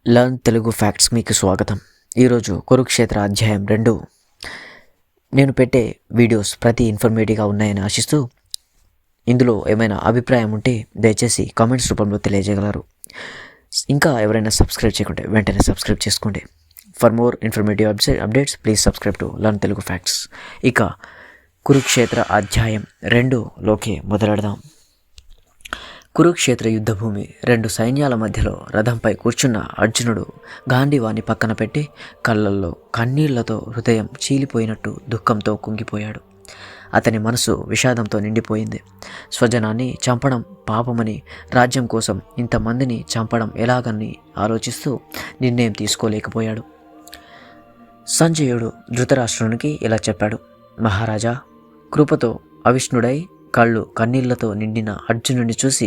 Learn Telugu facts మీకు స్వాగతం. ఈరోజు కురుక్షేత్ర అధ్యాయం 2. నేను పెట్టే వీడియోస్ ప్రతి ఇన్ఫర్మేటివ్గా ఉన్నాయని ఆశిస్తూ, ఇందులో ఏమైనా అభిప్రాయం ఉంటే దయచేసి కామెంట్స్ రూపంలో తెలియజేయగలరు. ఇంకా ఎవరైనా సబ్స్క్రైబ్ చేయకుంటే వెంటనే సబ్స్క్రైబ్ చేసుకోండి. For more informative updates please subscribe to learn Telugu facts. ఇక కురుక్షేత్ర అధ్యాయం 2లోకి మొదలెడదాం. కురుక్షేత్ర యుద్ధభూమి. 2 సైన్యాల మధ్యలో రథంపై కూర్చున్న అర్జునుడు గాంధీవాన్ని పక్కన పెట్టి కళ్ళల్లో కన్నీళ్లతో హృదయం చీలిపోయినట్టు దుఃఖంతో కుంగిపోయాడు. అతని మనసు విషాదంతో నిండిపోయింది. స్వజనాన్ని చంపడం పాపమని, రాజ్యం కోసం ఇంతమందిని చంపడం ఎలాగని ఆలోచిస్తూ నిర్ణయం తీసుకోలేకపోయాడు. సంజయుడు ధృతరాష్ట్రునికి ఇలా చెప్పాడు. మహారాజా, కృపతో అవిష్ణుడై కళ్ళు కన్నీళ్లతో నిండిన అర్జునుడిని చూసి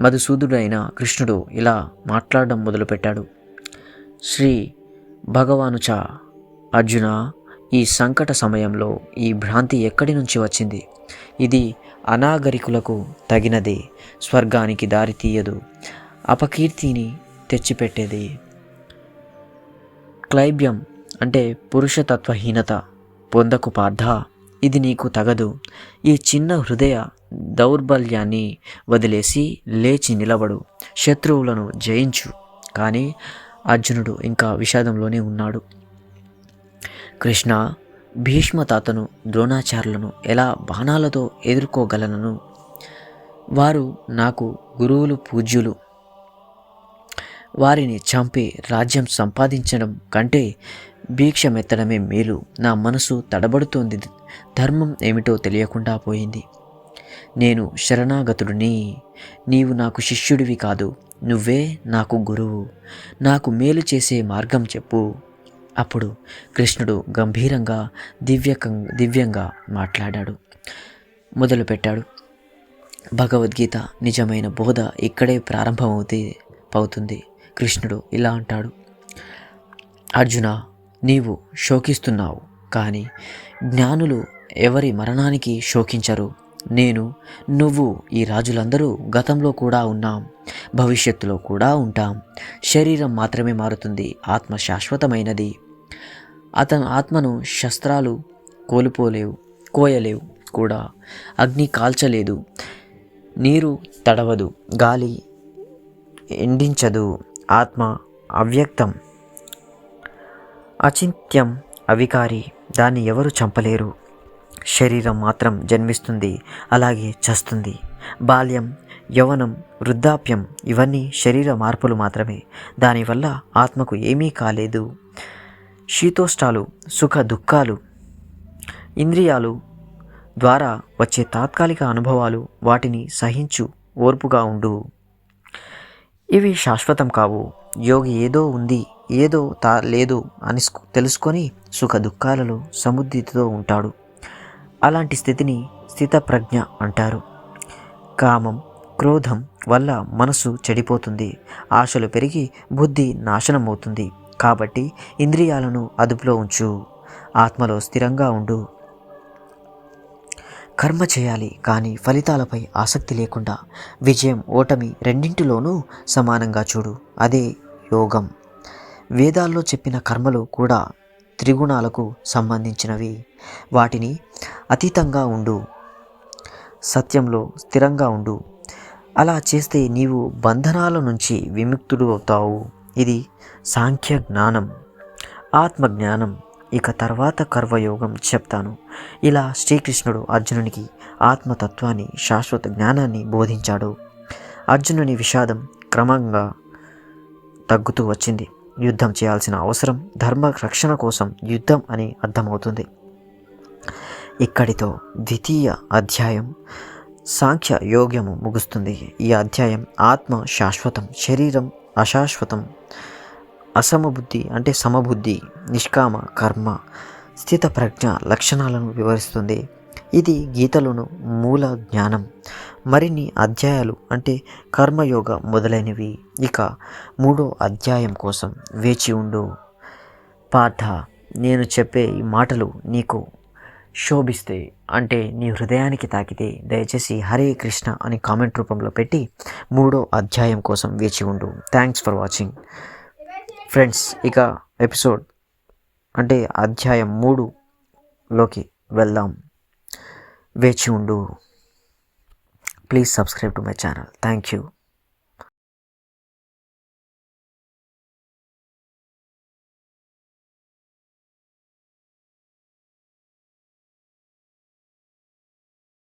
మధుసూదుడైన కృష్ణుడు ఇలా మాట్లాడడం మొదలుపెట్టాడు. శ్రీ భగవానుచ, అర్జున, ఈ సంకట సమయంలో ఈ భ్రాంతి ఎక్కడి నుంచి వచ్చింది? ఇది అనాగరికులకు తగినది, స్వర్గానికి దారి తీయదు, అపకీర్తిని తెచ్చిపెట్టేది. క్లైబ్యం అంటే పురుషతత్వహీనత పొందకు పార్థ, ఇది నీకు తగదు. ఈ చిన్న హృదయ దౌర్బల్యాన్ని వదిలేసి లేచి నిలబడు, శత్రువులను జయించు. కానీ అర్జునుడు ఇంకా విషాదంలోనే ఉన్నాడు. కృష్ణ, భీష్మ తాతను, ద్రోణాచార్యులను ఎలా బాణాలతో ఎదుర్కోగలను? వారు నాకు గురువులు, పూజ్యులు. వారిని చంపి రాజ్యం సంపాదించడం కంటే భిక్షమెత్తడమే మేలు. నా మనసు తడబడుతోంది. ధర్మం ఏమిటో తెలియకుండా పోయింది. నేను శరణాగతుడిని. నీవు నాకు శిష్యుడివి కాదు, నువ్వే నాకు గురువు. నాకు మేలు చేసే మార్గం చెప్పు. అప్పుడు కృష్ణుడు గంభీరంగా దివ్యంగా మాట్లాడాడు. మొదలుపెట్టాడు. భగవద్గీత నిజమైన బోధ ఇక్కడే ప్రారంభమవుతుంది. కృష్ణుడు ఇలా అంటాడు. అర్జున, నీవు శోకిస్తున్నావు, కానీ జ్ఞానులు ఎవరి మరణానికి శోకించరు. నేను, నువ్వు, ఈ రాజులందరూ గతంలో కూడా ఉన్నాం, భవిష్యత్తులో కూడా ఉంటాం. శరీరం మాత్రమే మారుతుంది, ఆత్మ శాశ్వతమైనది. ఆత్మను శస్త్రాలు కోయలేవు కూడా, అగ్ని కాల్చలేదు, నీరు తడవదు, గాలి ఎండించదు. ఆత్మ అవ్యక్తం, అచింత్యం, అవికారి. దాన్ని ఎవరు చంపలేరు. శరీరం మాత్రం జన్మిస్తుంది, అలాగే చస్తుంది. బాల్యం, యవ్వనం, వృద్ధాప్యం ఇవన్నీ శరీర మార్పులు మాత్రమే. దానివల్ల ఆత్మకు ఏమీ కాలేదు. శీతోష్టాలు, సుఖ దుఃఖాలు ఇంద్రియాలు ద్వారా వచ్చే తాత్కాలిక అనుభవాలు. వాటిని సహించు, ఓర్పుగా ఉండు. ఇవి శాశ్వతం కావు. యోగి ఏదో ఉంది, ఏదో లేదు అని తెలుసుకొని సుఖ దుఃఖాలలో సముద్రితో ఉంటాడు. అలాంటి స్థితిని స్థితప్రజ్ఞ అంటారు. కామం, క్రోధం వల్ల మనసు చెడిపోతుంది, ఆశలు పెరిగి బుద్ధి నాశనం అవుతుంది. కాబట్టి ఇంద్రియాలను అదుపులో ఉంచు, ఆత్మలో స్థిరంగా ఉండు. కర్మ చేయాలి, కానీ ఫలితాలపై ఆసక్తి లేకుండా. విజయం, ఓటమి రెండింటిలోనూ సమానంగా చూడు. అదే యోగం. వేదాల్లో చెప్పిన కర్మలు కూడా త్రిగుణాలకు సంబంధించినవి. వాటిని అతీతంగా ఉండు, సత్యంలో స్థిరంగా ఉండు. అలా చేస్తే నీవు బంధనాల నుంచి విముక్తుడు అవుతావు. ఇది సాంఖ్య జ్ఞానం, ఆత్మజ్ఞానం. ఇక తర్వాత కర్మయోగం చెప్తాను. ఇలా శ్రీకృష్ణుడు అర్జునునికి ఆత్మతత్వాన్ని, శాశ్వత జ్ఞానాన్ని బోధించాడు. అర్జునుని విషాదం క్రమంగా తగ్గుతూ వచ్చింది. యుద్ధం చేయాల్సిన అవసరం ధర్మ రక్షణ కోసం యుద్ధం అని అర్థమవుతుంది. ఇక్కడితో ద్వితీయ అధ్యాయం సాంఖ్య యోగ్యము ముగుస్తుంది. ఈ అధ్యాయం ఆత్మ శాశ్వతం, శరీరం అశాశ్వతం, అసమబుద్ధి అంటే సమబుద్ధి, నిష్కామ కర్మ, స్థిత ప్రజ్ఞ లక్షణాలను వివరిస్తుంది. ఇది గీతలోను మూల జ్ఞానం. మరిన్ని అధ్యాయాలు అంటే కర్మయోగ మొదలైనవి ఇక 3వ అధ్యాయం కోసం వేచి ఉండు. పార్థ, నేను చెప్పే ఈ మాటలు నీకు శోభిస్తే, అంటే నీ హృదయానికి తాకితే దయచేసి హరే కృష్ణ అని కామెంట్ రూపంలో పెట్టి 3వ అధ్యాయం కోసం వేచి ఉండు. Thanks for watching. ఫ్రెండ్స్, ఇక ఎపిసోడ్ అంటే అధ్యాయం 3లోకి వెళ్దాం. వేచి ఉండు. Please subscribe to my channel. Thank you.